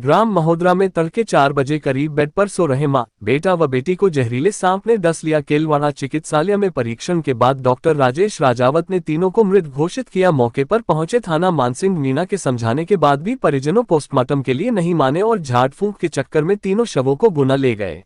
ग्राम महोदरा में तड़के 4 बजे करीब बेड पर सो रहे मां, बेटा व बेटी को जहरीले सांप ने डस लिया। केलवाड़ा चिकित्सालय में परीक्षण के बाद डॉक्टर राजेश राजावत ने तीनों को मृत घोषित किया। मौके पर पहुंचे थाना मानसिंह मीणा के समझाने के बाद भी परिजनों पोस्टमार्टम के लिए नहीं माने और झाड़ फूंक के चक्कर में तीनों शवों को गुना ले गए।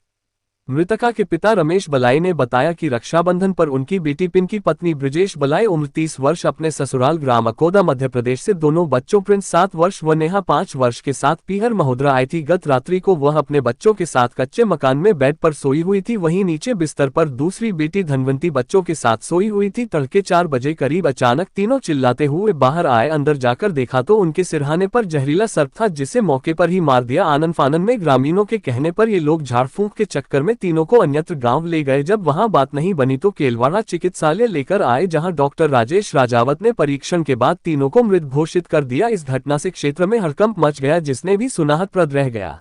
मृतका के पिता रमेश बलाई ने बताया कि रक्षाबंधन पर उनकी बेटी पिंकी पत्नी ब्रिजेश बलाई उम्र 30 वर्ष अपने ससुराल ग्राम अकोदा मध्य प्रदेश से दोनों बच्चों प्रिंस 7 वर्ष व नेहा 5 वर्ष के साथ पीहर महोदरा आई थी। गत रात्रि को वह अपने बच्चों के साथ कच्चे मकान में बेड पर सोई हुई थी, वहीं नीचे बिस्तर पर दूसरी बेटी धनवंती बच्चों के साथ सोई हुई थी। तड़के 4 बजे करीब अचानक तीनों चिल्लाते हुए बाहर आए। अंदर जाकर देखा तो उनके सिरहाने पर जहरीला सर्प था, जिसे मौके पर ही मार दिया। आनन फानन में ग्रामीणों के कहने पर ये लोग झाड़ फूंक के चक्कर में तीनों को अन्यत्र गांव ले गए। जब वहां बात नहीं बनी तो केलवाड़ा चिकित्सालय लेकर आए, जहां डॉक्टर राजेश राजावत ने परीक्षण के बाद तीनों को मृत घोषित कर दिया। इस घटना से क्षेत्र में हड़कंप मच गया, जिसने भी सुनाहतप्रद रह गया।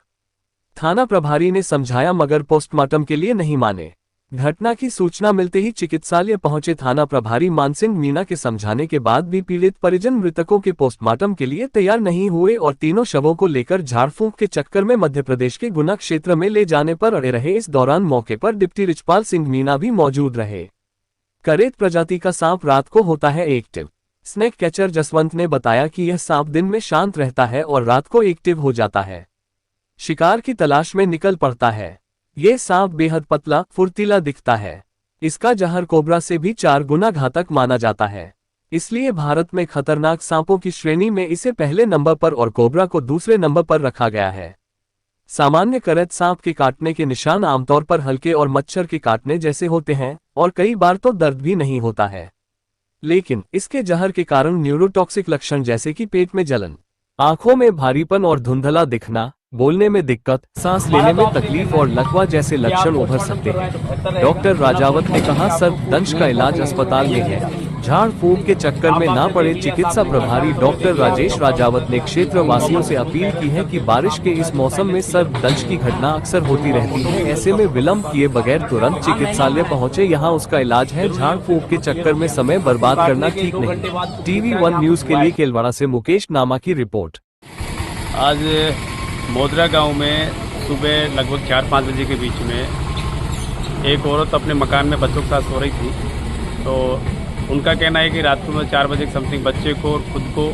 थाना प्रभारी ने समझाया मगर पोस्टमार्टम के लिए नहीं माने। घटना की सूचना मिलते ही चिकित्सालय पहुंचे थाना प्रभारी मानसिंह मीणा के समझाने के बाद भी पीड़ित परिजन मृतकों के पोस्टमार्टम के लिए तैयार नहीं हुए और तीनों शवों को लेकर झाड़ फूंक के चक्कर में मध्य प्रदेश के गुना क्षेत्र में ले जाने पर अड़े रहे। इस दौरान मौके पर डिप्टी रिचपाल सिंह मीणा भी मौजूद रहे। करेत प्रजाति का सांप रात को होता है एक्टिव। स्नेक कैचर जसवंत ने बताया कि यह सांप दिन में शांत रहता है और रात को एक्टिव हो जाता है, शिकार की तलाश में निकल पड़ता है। ये सांप बेहद पतला फुर्तीला दिखता है। इसका जहर कोबरा से भी 4 गुना घातक माना जाता है, इसलिए भारत में खतरनाक सांपों की श्रेणी में इसे पहले नंबर पर और कोबरा को दूसरे नंबर पर रखा गया है। सामान्य करैत सांप के काटने के निशान आमतौर पर हल्के और मच्छर के काटने जैसे होते हैं और कई बार तो दर्द भी नहीं होता है, लेकिन इसके जहर के कारण न्यूरोटॉक्सिक लक्षण जैसे कि पेट में जलन, आंखों में भारीपन और धुंधला दिखना, बोलने में दिक्कत, सांस लेने में तकलीफ और लकवा जैसे लक्षण उभर सकते हैं। डॉक्टर राजावत ने कहा सर्पदंश का इलाज अस्पताल में है, झाड़ फूंक के चक्कर में ना पड़े। चिकित्सा प्रभारी डॉक्टर राजेश राजावत ने क्षेत्र वासियों से अपील की है कि बारिश के इस मौसम में सर्पदंश की घटना अक्सर होती रहती है, ऐसे में विलंब किए बगैर तुरंत चिकित्सालय पहुंचे, यहाँ उसका इलाज है। झाड़ फूंक के चक्कर में समय बर्बाद करना ठीक नहीं। TV1 न्यूज के लिए केलवाड़ा से मुकेश नामा की रिपोर्ट। आज मोदरा गांव में सुबह लगभग 4-5 बजे के बीच में एक औरत अपने मकान में बच्चों के साथ सो रही थी, तो उनका कहना है कि रात को 4 बजे समथिंग बच्चे को और खुद को,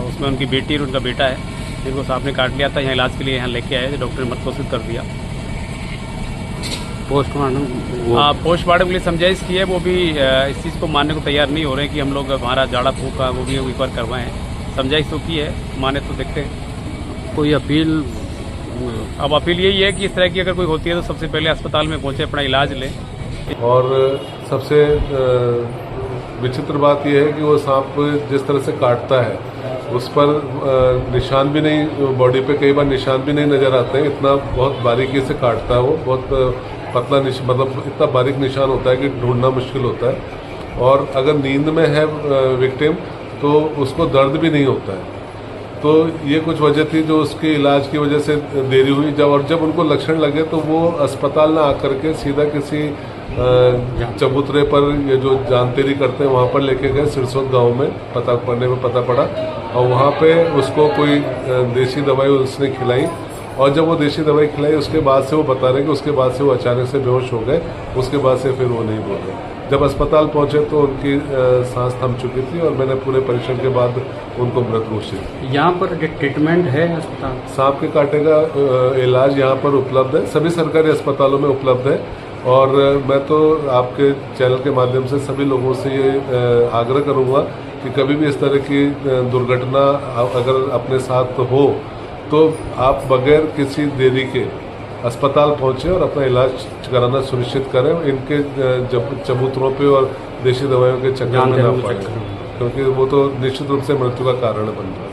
उसमें उनकी बेटी और उनका बेटा है, जिनको सांप ने काट लिया था। यहाँ इलाज के लिए यहाँ लेके आए, डॉक्टर ने मत घोषित कर दिया। पोस्टमार्टम के लिए समझाइश की है, वो भी इस चीज़ को मानने को तैयार नहीं हो रहे हैं कि हम लोग हमारा झाड़ा फूंक का वो भी एक बार करवाएं। समझाइश तो की है, माने तो देखते हैं। कोई अपील? अब अपील यही है कि इस तरह की अगर कोई होती है तो सबसे पहले अस्पताल में पहुंचे, अपना इलाज लें। और सबसे विचित्र बात यह है कि वो सांप जिस तरह से काटता है उस पर निशान भी नहीं, बॉडी पे कई बार निशान भी नहीं नजर आते हैं, इतना बहुत बारीकी से काटता है वो, बहुत पतला मतलब इतना बारीक निशान होता है कि ढूंढना मुश्किल होता है। और अगर नींद में है विक्टिम तो उसको दर्द भी नहीं होता है। तो ये कुछ वजह थी जो उसके इलाज की वजह से देरी हुई। जब उनको लक्षण लगे तो वो अस्पताल ना आकर के सीधा किसी चबूतरे पर, ये जो जानतेरी करते हैं वहाँ पर लेके गए, सिरसोद गांव में पता पड़ा और वहाँ पे उसको कोई देसी दवाई उसने खिलाई। और जब वो देसी दवाई खिलाई उसके बाद से वो बता रहे कि उसके बाद से वो अचानक से बेहोश हो गए, उसके बाद से फिर वो नहीं बोल रहे। जब अस्पताल पहुंचे तो उनकी सांस थम चुकी थी और मैंने पूरे परीक्षण के बाद उनको मृत घोषित किया। यहाँ पर ट्रीटमेंट है अस्पताल? सांप के काटे का इलाज यहाँ पर उपलब्ध है, सभी सरकारी अस्पतालों में उपलब्ध है। और मैं तो आपके चैनल के माध्यम से सभी लोगों से ये आग्रह करूँगा कि कभी भी इस तरह की दुर्घटना अगर अपने साथ हो तो आप बगैर किसी देरी के अस्पताल पहुंचे और अपना इलाज कराना सुनिश्चित करें। इनके चबूतरों पे और देशी दवाइयों के चक्कर में ना पड़े, क्योंकि वो तो निश्चित रूप से मृत्यु का कारण बन रहा है।